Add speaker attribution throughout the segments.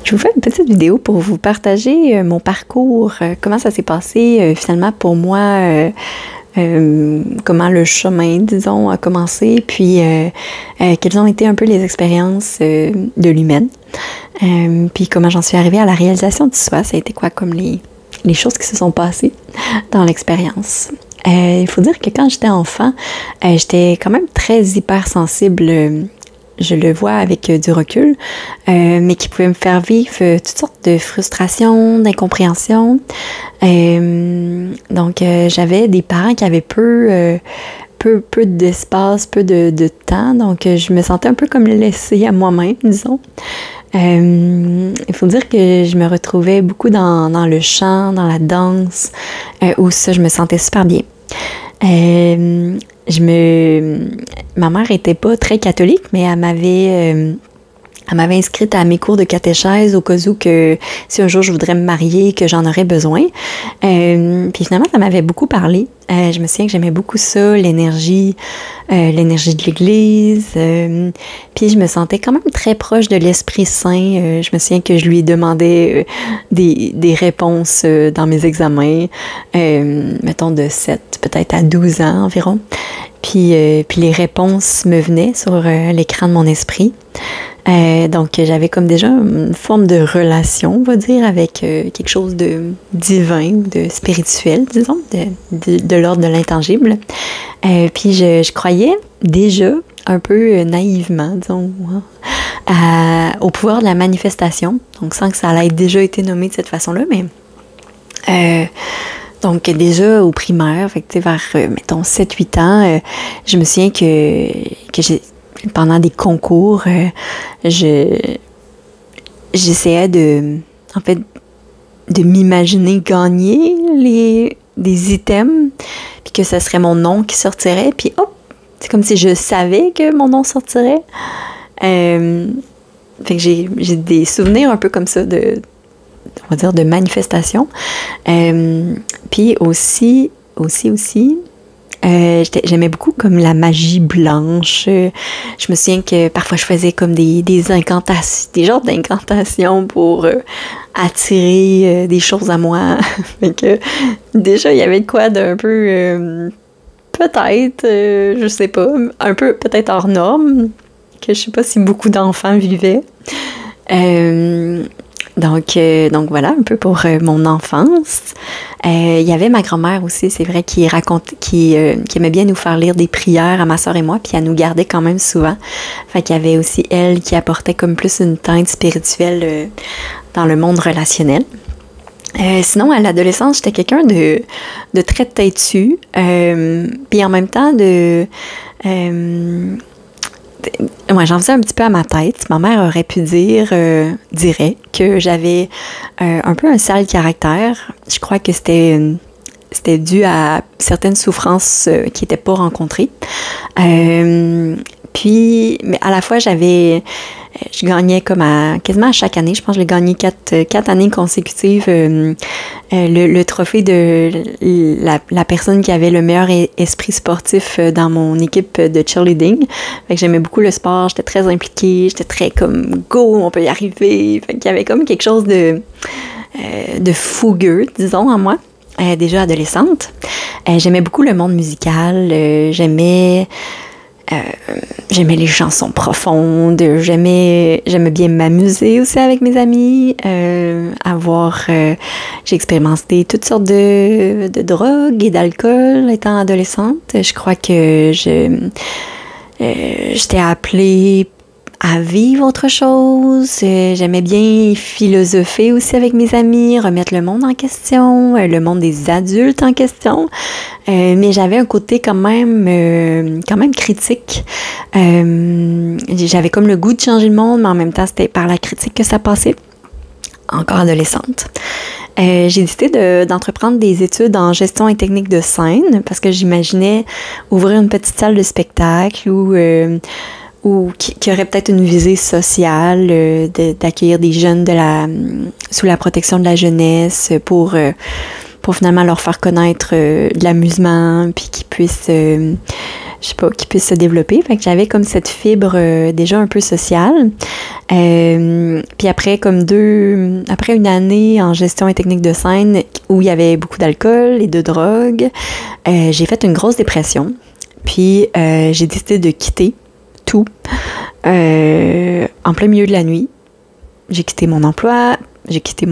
Speaker 1: Je vous fais une petite vidéo pour vous partager mon parcours, comment ça s'est passé finalement pour moi, comment le chemin, disons, a commencé, puis quelles ont été un peu les expériences de l'humaine, puis comment j'en suis arrivée à la réalisation de tout ça. Ça a été quoi comme les choses qui se sont passées dans l'expérience. Il faut dire que quand j'étais enfant, j'étais quand même très hypersensible. Je le vois avec du recul, mais qui pouvait me faire vivre toutes sortes de frustrations, d'incompréhension. Donc, j'avais des parents qui avaient peu d'espace, peu de temps. Donc, je me sentais un peu comme laissée à moi-même, disons. Il faut dire que je me retrouvais beaucoup dans le chant, dans la danse, où ça, je me sentais super bien. Ma mère était pas très catholique, mais elle m'avait inscrite à mes cours de catéchèse au cas où que si un jour je voudrais me marier, que j'en aurais besoin. Puis finalement, ça m'avait beaucoup parlé. Je me souviens que j'aimais beaucoup ça, l'énergie de l'Église. Puis je me sentais quand même très proche de l'Esprit Saint. Je me souviens que je lui demandais des réponses dans mes examens, mettons de 7 peut-être à 12 ans environ. Puis les réponses me venaient sur l'écran de mon esprit. Donc, j'avais comme déjà une forme de relation, on va dire, avec quelque chose de divin ou de spirituel, disons, de l'ordre de l'intangible. Puis, je croyais déjà, un peu naïvement, disons, au pouvoir de la manifestation. Donc, sans que ça allait déjà été nommé de cette façon-là, mais... donc, déjà au primaire, fait que, vers, mettons, 7-8 ans, je me souviens que pendant des concours, j'essayais de m'imaginer gagner des items, puis que ce serait mon nom qui sortirait, puis hop, c'est comme si je savais que mon nom sortirait. Fait que j'ai des souvenirs un peu comme ça on va dire de manifestation. Puis aussi, j'aimais beaucoup comme la magie blanche. Je me souviens que parfois je faisais comme des incantations, des genres d'incantations pour attirer des choses à moi. Fait que déjà, il y avait quoi d'un peu, peut-être, je sais pas, un peu peut-être hors norme, que je sais pas si beaucoup d'enfants vivaient. Donc voilà, un peu pour mon enfance. Il y avait ma grand-mère aussi, c'est vrai, qui aimait bien nous faire lire des prières à ma soeur et moi, puis elle nous gardait quand même souvent. Fait qu'il y avait aussi elle qui apportait comme plus une teinte spirituelle dans le monde relationnel. Sinon, à l'adolescence, j'étais quelqu'un de très têtu, puis en même temps ouais, j'en faisais un petit peu à ma tête. Ma mère aurait pu dirait que j'avais un peu un sale caractère. Je crois que c'était dû à certaines souffrances qui n'étaient pas rencontrées. Puis, mais à la fois, je gagnais comme quasiment à chaque année. Je pense que j'ai gagné 4 années consécutives le trophée de la personne qui avait le meilleur esprit sportif dans mon équipe de cheerleading. Fait que j'aimais beaucoup le sport, j'étais très impliquée, j'étais très comme go, on peut y arriver. Fait qu'il y avait comme quelque chose de fougueux, disons, en moi. Déjà adolescente. J'aimais beaucoup le monde musical, j'aimais les chansons profondes, j'aimais bien m'amuser aussi avec mes amis, j'ai expérimenté toutes sortes de drogues et d'alcool étant adolescente. Je crois que j'étais appelée à vivre autre chose. J'aimais bien philosopher aussi avec mes amis, remettre le monde en question, le monde des adultes en question. Mais j'avais un côté quand même critique. J'avais comme le goût de changer le monde, mais en même temps, c'était par la critique que ça passait. Encore adolescente. J'ai décidé d'entreprendre des études en gestion et technique de scène parce que j'imaginais ouvrir une petite salle de spectacle ou qui aurait peut-être une visée sociale, d'accueillir des jeunes sous la protection de la jeunesse pour finalement leur faire connaître de l'amusement, puis qu'ils puissent se développer. Fait que j'avais comme cette fibre déjà un peu sociale. Puis après une année en gestion et technique de scène où il y avait beaucoup d'alcool et de drogue, j'ai fait une grosse dépression. Puis j'ai décidé de quitter tout en plein milieu de la nuit. J'ai quitté mon emploi, j'ai quitté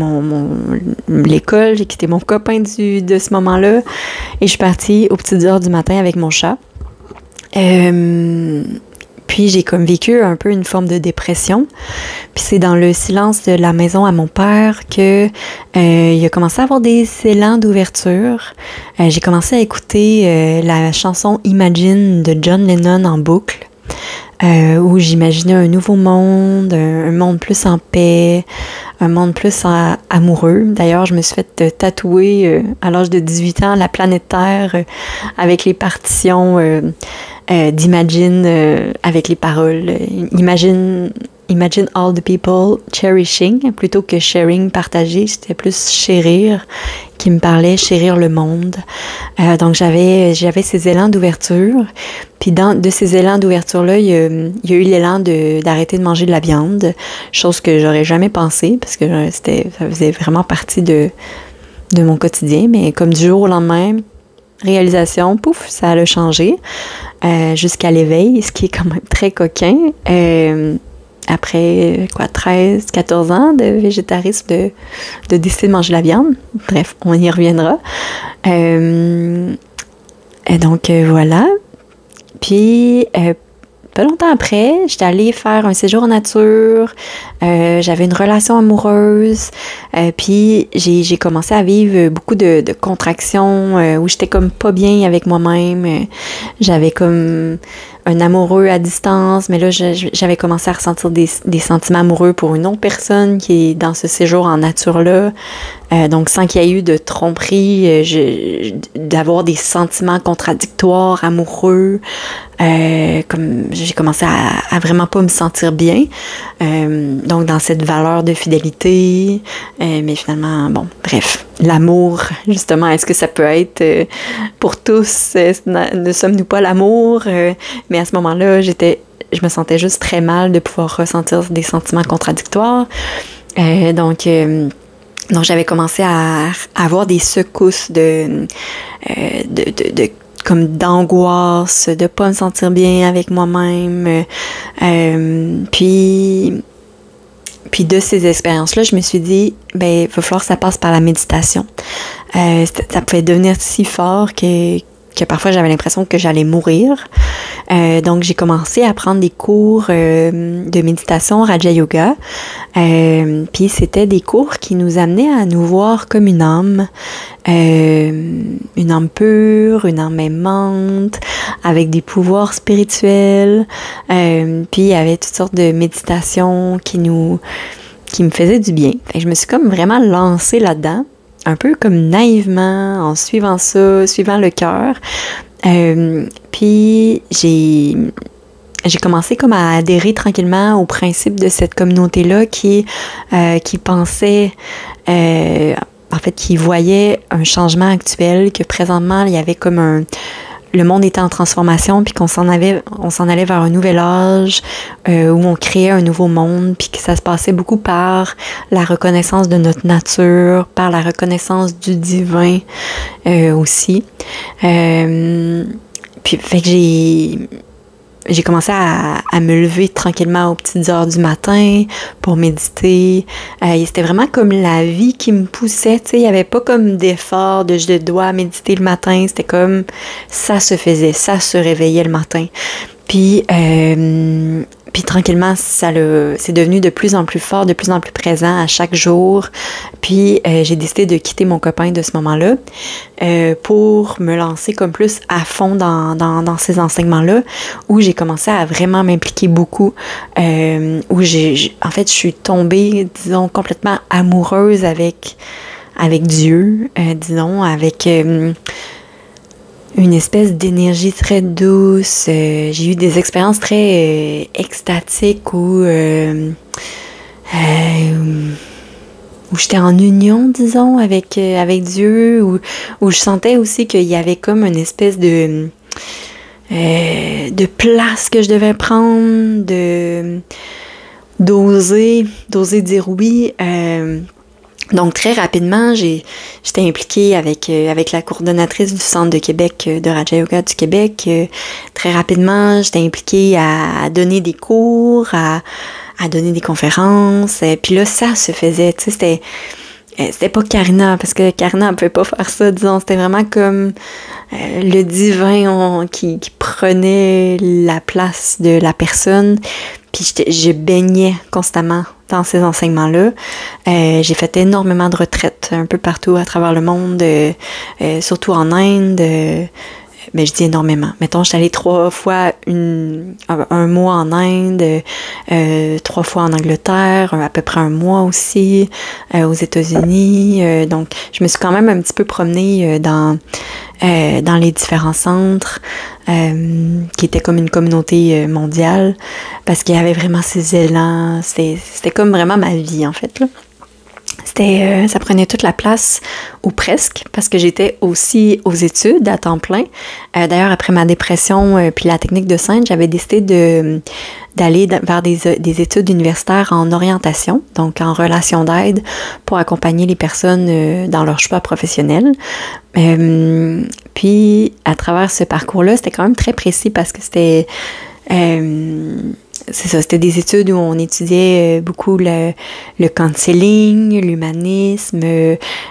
Speaker 1: l'école, j'ai quitté mon copain de ce moment-là et je suis partie aux petites heures du matin avec mon chat. Puis j'ai comme vécu un peu une forme de dépression. Puis c'est dans le silence de la maison à mon père que il a commencé à avoir des élans d'ouverture. J'ai commencé à écouter la chanson Imagine de John Lennon en boucle. Où j'imaginais un nouveau monde, un monde plus en paix, un monde plus amoureux. D'ailleurs, je me suis fait tatouer à l'âge de 18 ans la planète Terre avec les partitions d'Imagine avec les paroles Imagine all the people cherishing plutôt que sharing, partager. C'était plus chérir qui me parlait, chérir le monde. Donc j'avais ces élans d'ouverture. Puis de ces élans d'ouverture-là, il y a eu l'élan d'arrêter de manger de la viande, chose que j'aurais jamais pensé parce que ça faisait vraiment partie de mon quotidien. Mais comme du jour au lendemain, réalisation, pouf, ça a changé jusqu'à l'éveil, ce qui est quand même très coquin. Après 13, 14 ans de végétarisme, de décider de manger la viande. Bref, on y reviendra. Et donc, voilà. Puis, pas longtemps après, j'étais allée faire un séjour en nature. J'avais une relation amoureuse. Puis, j'ai commencé à vivre beaucoup de contractions où j'étais comme pas bien avec moi-même. J'avais comme un amoureux à distance, mais là, j'avais commencé à ressentir des sentiments amoureux pour une autre personne qui est dans ce séjour en nature-là. Donc, sans qu'il y ait eu de tromperie, d'avoir des sentiments contradictoires, amoureux. Comme j'ai commencé à vraiment pas me sentir bien. Donc, dans cette valeur de fidélité. Mais finalement, bon, bref. L'amour, justement, est-ce que ça peut être pour tous? Ne sommes-nous pas l'amour? Mais à ce moment-là, je me sentais juste très mal de pouvoir ressentir des sentiments contradictoires. Donc, j'avais commencé à avoir des secousses comme d'angoisse, de pas me sentir bien avec moi-même. Puis de ces expériences-là, je me suis dit, ben, il va falloir que ça passe par la méditation. Ça pouvait devenir si fort que parfois j'avais l'impression que j'allais mourir. Donc j'ai commencé à prendre des cours de méditation Raja Yoga. Puis c'était des cours qui nous amenaient à nous voir comme une âme pure, une âme aimante, avec des pouvoirs spirituels. Puis il y avait toutes sortes de méditations qui me faisaient du bien. Fait que je me suis comme vraiment lancée là-dedans, un peu comme naïvement, en suivant ça, suivant le cœur. Puis j'ai commencé comme à adhérer tranquillement au principe de cette communauté-là qui pensait, en fait, qui voyait un changement actuel, que présentement, il y avait comme le monde était en transformation, puis qu'on s'en allait vers un nouvel âge où on créait un nouveau monde, puis que ça se passait beaucoup par la reconnaissance de notre nature, par la reconnaissance du divin aussi. Puis fait que j'ai commencé à me lever tranquillement aux petites heures du matin pour méditer. C'était vraiment comme la vie qui me poussait, tu sais, il n'y avait pas comme d'effort de je dois méditer le matin, c'était comme ça se faisait, ça se réveillait le matin. Puis tranquillement, c'est devenu de plus en plus fort, de plus en plus présent à chaque jour. Puis j'ai décidé de quitter mon copain de ce moment-là pour me lancer comme plus à fond dans ces enseignements-là, où j'ai commencé à vraiment m'impliquer beaucoup, où en fait, je suis tombée, disons, complètement amoureuse avec Dieu, disons, avec une espèce d'énergie très douce. J'ai eu des expériences très extatiques où j'étais en union, disons, avec Dieu, où je sentais aussi qu'il y avait comme une espèce de place que je devais prendre, d'oser dire oui. Donc, très rapidement, j'étais impliquée avec la coordonnatrice du Centre de Québec de Raja Yoga du Québec. Très rapidement, j'étais impliquée à donner des cours, à donner des conférences. Puis là, ça se faisait, tu sais, c'était pas Karina, parce que Karina, elle pouvait pas faire ça, disons. C'était vraiment comme le divin qui prenait la place de la personne. Puis je baignais constamment dans ces enseignements-là. J'ai fait énormément de retraites un peu partout à travers le monde, surtout en Inde. Mais je dis énormément. Mettons, je suis allée 3 fois un mois en Inde, 3 fois en Angleterre, à peu près un mois aussi, aux États-Unis. Donc, je me suis quand même un petit peu promenée dans les différents centres, qui étaient comme une communauté mondiale, parce qu'il y avait vraiment ces élans. C'était comme vraiment ma vie, en fait, là. Ça prenait toute la place, ou presque, parce que j'étais aussi aux études à temps plein. D'ailleurs, après ma dépression puis la technique de scène, j'avais décidé d'aller vers des études universitaires en orientation, donc en relation d'aide, pour accompagner les personnes dans leur choix professionnel. Puis, à travers ce parcours-là, c'était quand même très précis parce que c'était... c'est ça, c'était des études où on étudiait beaucoup le counseling, l'humanisme,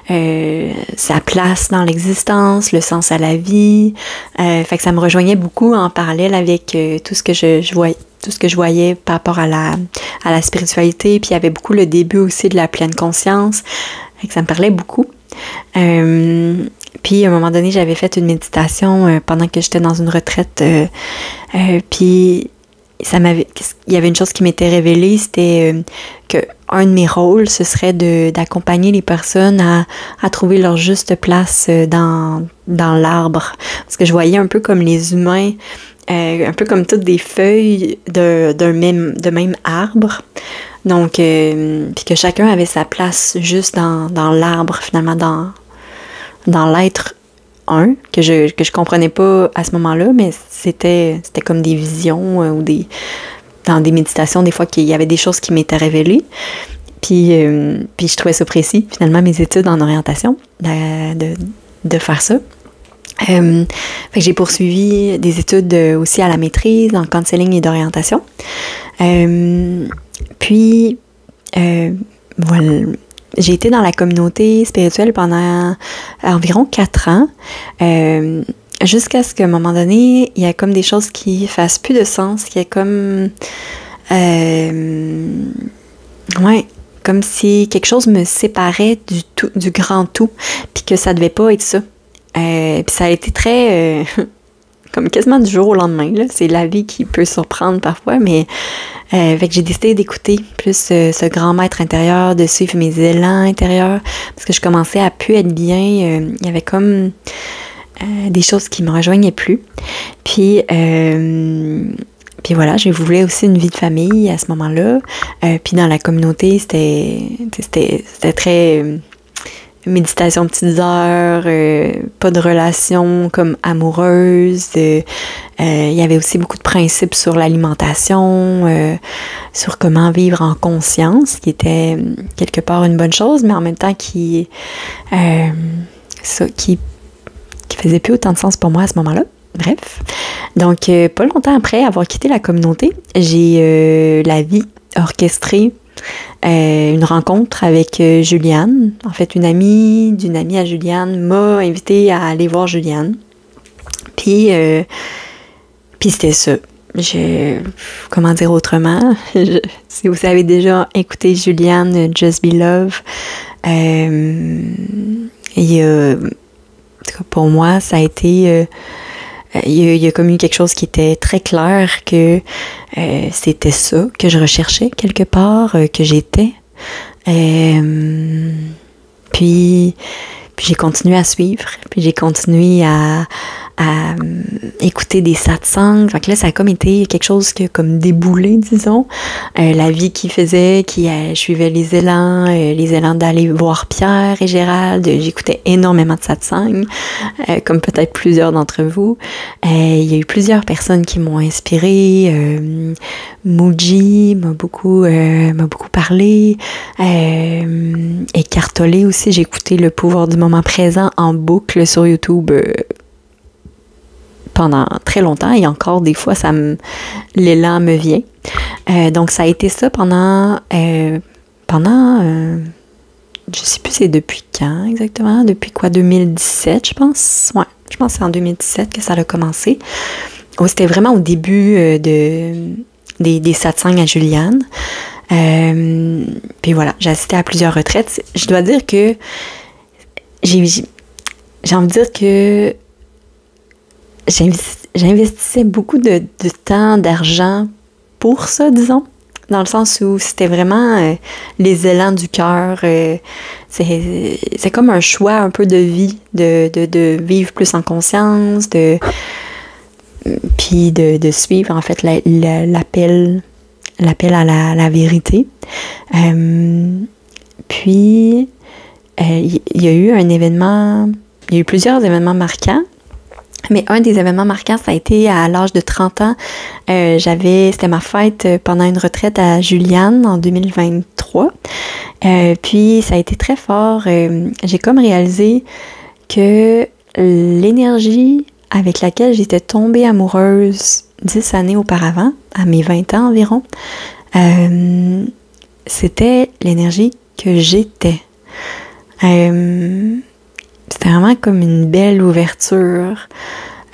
Speaker 1: sa place dans l'existence, le sens à la vie. Fait que ça me rejoignait beaucoup en parallèle avec tout ce que je voyais par rapport à la spiritualité. Puis il y avait beaucoup le début aussi de la pleine conscience. Fait que ça me parlait beaucoup. Puis à un moment donné, j'avais fait une méditation pendant que j'étais dans une retraite. Puis il y avait une chose qui m'était révélée, c'était que un de mes rôles, ce serait d'accompagner les personnes à trouver leur juste place dans l'arbre. Parce que je voyais un peu comme les humains, un peu comme toutes des feuilles de même arbre. Donc, puis que chacun avait sa place juste dans l'arbre, finalement, dans l'être un, que je comprenais pas à ce moment-là, mais c'était comme des visions ou dans des méditations, des fois qu'il y avait des choses qui m'étaient révélées. Puis je trouvais ça précis, finalement, mes études en orientation, de faire ça. Fait que j'ai poursuivi des études aussi à la maîtrise en counseling et d'orientation. Puis, voilà. J'ai été dans la communauté spirituelle pendant environ 4 ans, jusqu'à ce qu'à un moment donné, il y a comme des choses qui fassent plus de sens, qu'il y a comme... comme si quelque chose me séparait du grand tout, puis que ça devait pas être ça. Puis ça a été très... comme quasiment du jour au lendemain, là. C'est la vie qui peut surprendre parfois, mais... fait que j'ai décidé d'écouter plus ce grand maître intérieur, de suivre mes élans intérieurs, parce que je commençais à plus être bien. Il y avait comme des choses qui me rejoignaient plus. Puis voilà, je voulais aussi une vie de famille à ce moment-là. Puis dans la communauté, c'était très... méditation petites heures, pas de relation comme amoureuse. Il y avait aussi beaucoup de principes sur l'alimentation, sur comment vivre en conscience, qui était quelque part une bonne chose, mais en même temps qui faisait plus autant de sens pour moi à ce moment-là. Bref. Donc, pas longtemps après avoir quitté la communauté, j'ai la vie orchestrée une rencontre avec Juliane. En fait, une amie d'une amie à Juliane m'a invitée à aller voir Juliane. Puis c'était ça. Comment dire autrement? Si vous avez déjà écouté Juliane, Just Be Love, pour moi, ça a été... il y a comme eu quelque chose qui était très clair que c'était ça que je recherchais quelque part, que j'étais. Puis j'ai continué à suivre, puis j'ai continué à écouter des satsangs. Fait que là, ça a comme été quelque chose qui a comme déboulé, disons. La vie qui je suivais les élans d'aller voir Pierre et Gérald. J'écoutais énormément de satsangs, comme peut-être plusieurs d'entre vous. Il y a eu plusieurs personnes qui m'ont inspirée. Muji m'a beaucoup parlé. Eckhart Tolle aussi, j'ai écouté Le pouvoir du moment présent en boucle sur YouTube pendant très longtemps, et encore des fois l'élan me vient. Donc ça a été ça pendant je sais plus c'est depuis quand exactement, depuis quoi, 2017 je pense. Ouais, je pense que c'est en 2017 que ça a commencé. C'était vraiment au début des satsangs à Juliane. Puis voilà, j'ai assisté à plusieurs retraites. Je dois dire que j'ai envie de dire que j'investissais beaucoup de temps, d'argent pour ça, disons, dans le sens où c'était vraiment les élans du cœur. C'est comme un choix un peu de vie, de vivre plus en conscience, puis de suivre en fait l'appel à la vérité. Puis il y a eu plusieurs événements marquants. Mais un des événements marquants, ça a été à l'âge de 30 ans. C'était ma fête pendant une retraite à Juliane en 2023. Puis ça a été très fort. J'ai comme réalisé que l'énergie avec laquelle j'étais tombée amoureuse 10 années auparavant, à mes 20 ans environ, c'était l'énergie que j'étais. C'était vraiment comme une belle ouverture.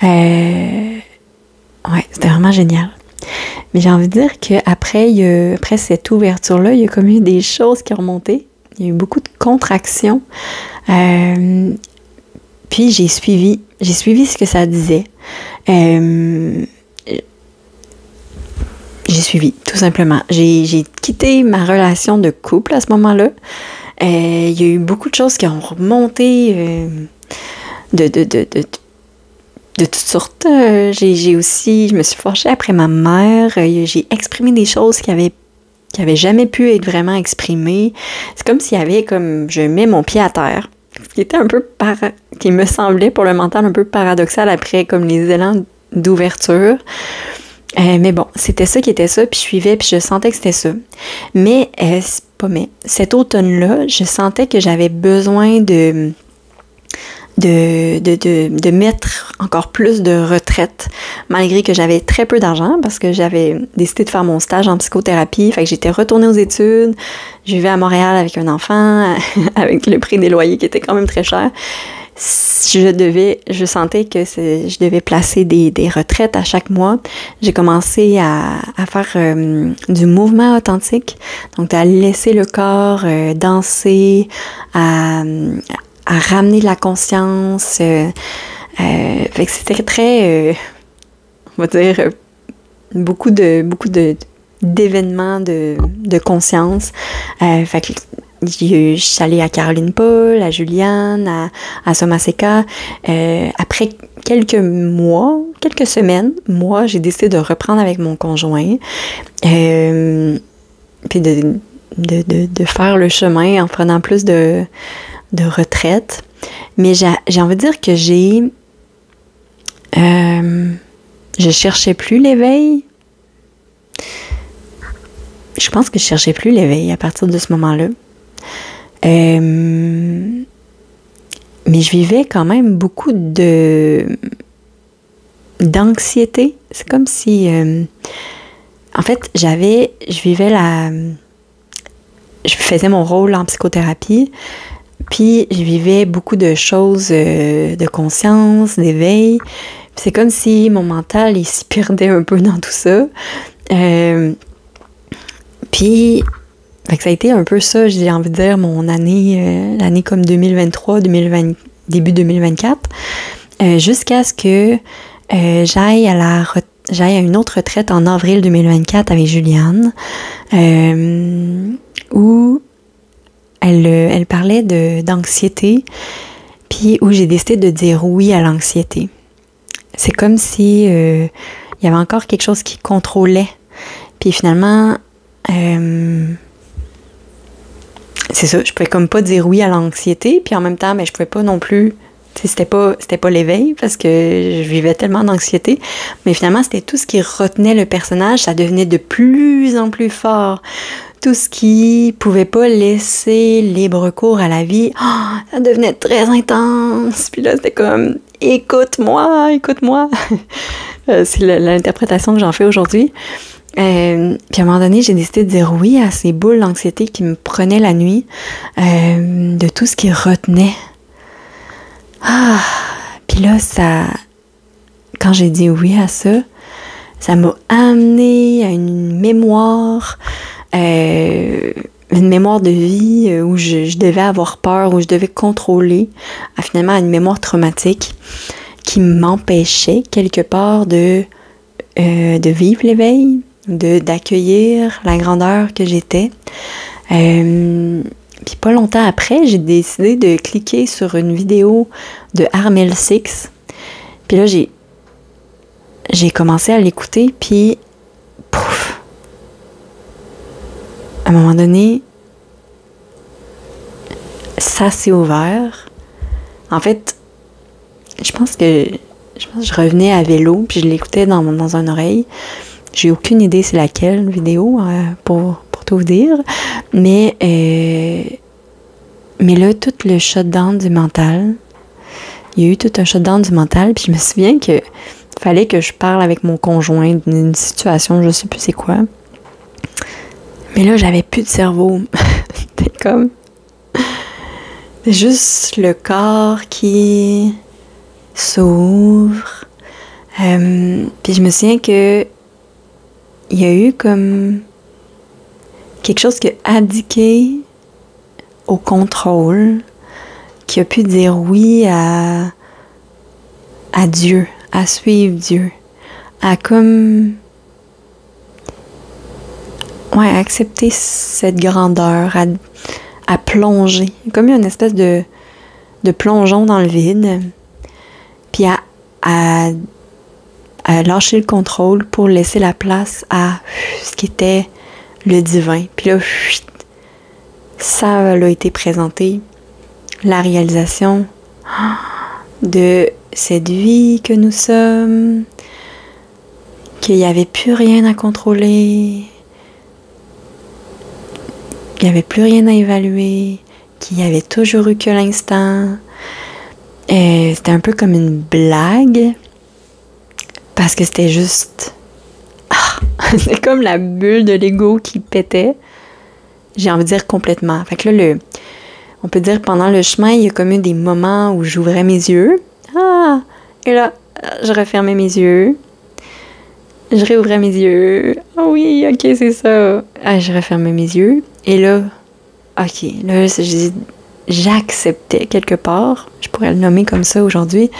Speaker 1: Ouais, c'était vraiment génial. Mais j'ai envie de dire qu'après après cette ouverture-là, il y a comme eu des choses qui ont remonté. Il y a eu beaucoup de contractions. Puis j'ai suivi ce que ça disait. J'ai suivi, tout simplement. J'ai quitté ma relation de couple à ce moment-là. Il y a eu beaucoup de choses qui ont remonté de toutes sortes. Je me suis fâchée après ma mère. J'ai exprimé des choses qui avaient jamais pu être vraiment exprimées. C'est comme s'il y avait je mets mon pied à terre. Ce qui était qui me semblait pour le mental un peu paradoxal après comme les élans d'ouverture. Mais bon, c'était ça qui était ça, puis je suivais, puis je sentais que c'était ça. Mais, cet automne-là, je sentais que j'avais besoin de mettre encore plus de retraite, malgré que j'avais très peu d'argent, parce que j'avais décidé de faire mon stage en psychothérapie, fait que j'étais retournée aux études, je vivais à Montréal avec un enfant, avec le prix des loyers qui était quand même très cher. Je sentais que je devais placer des retraites à chaque mois. J'ai commencé à faire du mouvement authentique, donc à laisser le corps danser, à ramener de la conscience. Fait que c'était très, on va dire, beaucoup d'événements de conscience. Fait que je suis allée à Caroline Paul, à Juliane, à Somaseka. Après quelques semaines, j'ai décidé de reprendre avec mon conjoint. Puis de faire le chemin en prenant plus de retraite. Mais j'ai envie de dire que je cherchais plus l'éveil. Je pense que je cherchais plus l'éveil à partir de ce moment-là. Mais je vivais quand même beaucoup d'anxiété. C'est comme si... en fait, je faisais mon rôle en psychothérapie, puis je vivais beaucoup de choses de conscience, d'éveil. C'est comme si mon mental, il s'y perdait un peu dans tout ça. Puis... Fait que ça a été un peu ça, j'ai envie de dire, mon année, l'année comme 2023, début 2024, jusqu'à ce que j'aille à une autre retraite en avril 2024 avec Juliane, où elle parlait d'anxiété, puis où j'ai décidé de dire oui à l'anxiété. c'est comme si il y avait encore quelque chose qui contrôlait. Puis finalement, c'est ça, je pouvais comme pas dire oui à l'anxiété, puis en même temps, je pouvais pas non plus, tu sais, c'était pas l'éveil, parce que je vivais tellement d'anxiété, mais finalement, c'était tout ce qui retenait le personnage, ça devenait de plus en plus fort. Tout ce qui pouvait pas laisser libre cours à la vie, ça devenait très intense, puis là, c'était comme, écoute-moi. C'est l'interprétation que j'en fais aujourd'hui. Puis à un moment donné, j'ai décidé de dire oui à ces boules d'anxiété qui me prenaient la nuit, de tout ce qui retenait. Puis là, quand j'ai dit oui à ça, ça m'a amené à une mémoire de vie où je devais avoir peur, où je devais contrôler, finalement à une mémoire traumatique qui m'empêchait quelque part de vivre l'éveil, d'accueillir la grandeur que j'étais. Puis pas longtemps après, j'ai décidé de cliquer sur une vidéo de Armel Six. Puis là, j'ai commencé à l'écouter, puis pouf! À un moment donné, ça s'est ouvert. En fait, je pense que je revenais à vélo, puis je l'écoutais dans une oreille. J'ai aucune idée c'est laquelle vidéo, pour tout vous dire. Mais là, tout le shutdown du mental, il y a eu tout un shutdown du mental, puis je me souviens que fallait que je parle avec mon conjoint d'une situation, je sais plus c'est quoi. Mais là, j'avais plus de cerveau. C'était comme... C'est juste le corps qui s'ouvre. Puis je me souviens que il y a eu comme quelque chose qui a abdiqué au contrôle, qui a pu dire oui à Dieu, à suivre Dieu, à comme... Ouais, accepter cette grandeur, à plonger. Comme une espèce de plongeon dans le vide. Puis à lâcher le contrôle pour laisser la place à ce qui était le divin. Puis là, ça a été présenté. La réalisation de cette vie que nous sommes, qu'il n'y avait plus rien à contrôler, qu'il n'y avait plus rien à évaluer, qu'il n'y avait toujours eu que l'instant. C'était un peu comme une blague, parce que c'était juste... c'est comme la bulle de l'ego qui pétait. J'ai envie de dire complètement. Fait que là, on peut dire pendant le chemin, il y a comme eu des moments où j'ouvrais mes yeux. Et là, je refermais mes yeux. Je réouvrais mes yeux. Ah oui, ok, c'est ça. Je refermais mes yeux. Et là, ok, là, j'acceptais quelque part, je pourrais le nommer comme ça aujourd'hui,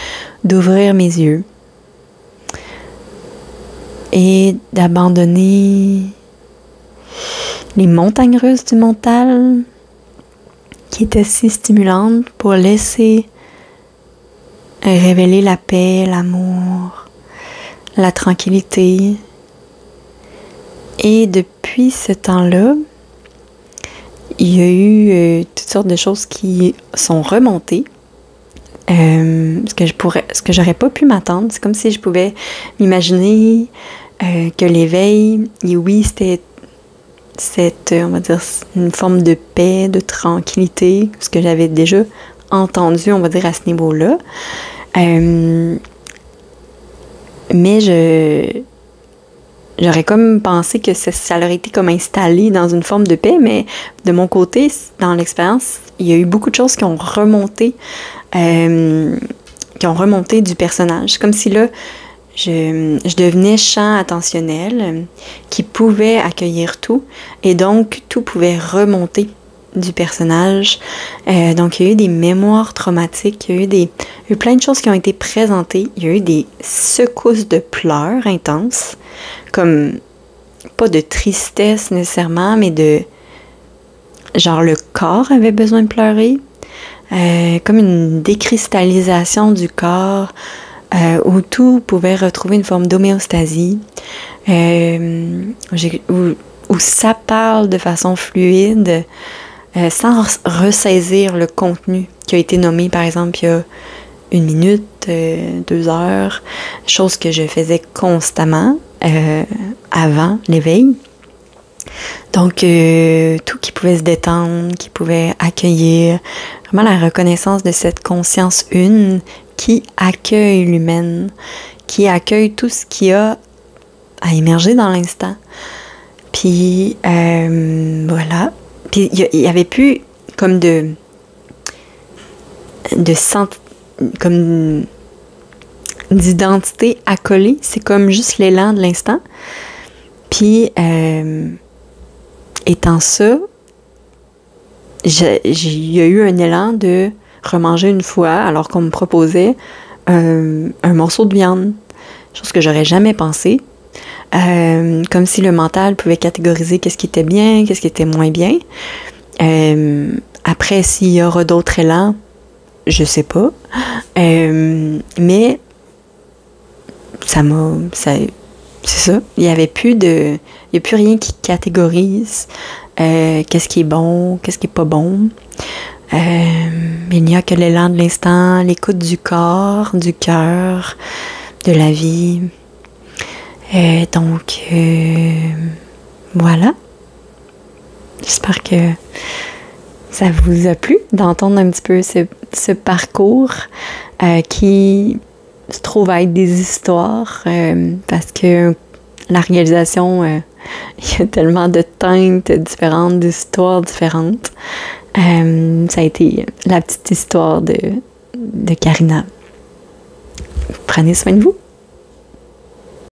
Speaker 1: d'ouvrir mes yeux. Et d'abandonner les montagnes russes du mental, qui étaient si stimulantes, pour laisser révéler la paix, l'amour, la tranquillité. Et depuis ce temps-là, il y a eu toutes sortes de choses qui sont remontées. Ce que j'aurais pas pu m'attendre. C'est comme si je pouvais m'imaginer que l'éveil, et oui, c'était on va dire, une forme de paix, de tranquillité, ce que j'avais déjà entendu, on va dire, à ce niveau-là. Mais j'aurais comme pensé que ça aurait été comme installé dans une forme de paix, mais de mon côté, dans l'expérience, il y a eu beaucoup de choses qui ont remonté du personnage. Comme si là, je devenais champ attentionnel qui pouvait accueillir tout, et donc tout pouvait remonter du personnage. Donc il y a eu des mémoires traumatiques, il y a eu plein de choses qui ont été présentées, il y a eu des secousses de pleurs intenses, comme pas de tristesse nécessairement, mais de genre le corps avait besoin de pleurer, comme une décristallisation du corps, où tout pouvait retrouver une forme d'homéostasie, où ça parle de façon fluide, sans ressaisir le contenu qui a été nommé, par exemple, il y a 1 minute, 2 heures, chose que je faisais constamment avant l'éveil. Donc, tout qui pouvait se détendre, qui pouvait accueillir, vraiment la reconnaissance de cette conscience une qui accueille l'humaine, qui accueille tout ce qui a à émerger dans l'instant. Puis, voilà. Puis, il y avait plus comme comme d'identité à coller. C'est comme juste l'élan de l'instant. Puis, étant ça, il y a eu un élan de remanger une fois alors qu'on me proposait un morceau de viande. Chose que j'aurais jamais pensé. Comme si le mental pouvait catégoriser qu'est-ce qui était bien, qu'est-ce qui était moins bien. Après, s'il y aura d'autres élans, je sais pas. Mais c'est ça. Il y a plus rien qui catégorise qu'est-ce qui est bon, qu'est-ce qui est pas bon. Il n'y a que l'élan de l'instant, l'écoute du corps, du cœur, de la vie. Donc, voilà. J'espère que ça vous a plu d'entendre un petit peu ce parcours qui se trouve à être des histoires parce que la réalisation, il y a tellement de teintes différentes, d'histoires différentes. Ça a été la petite histoire de Karina. Prenez soin de vous.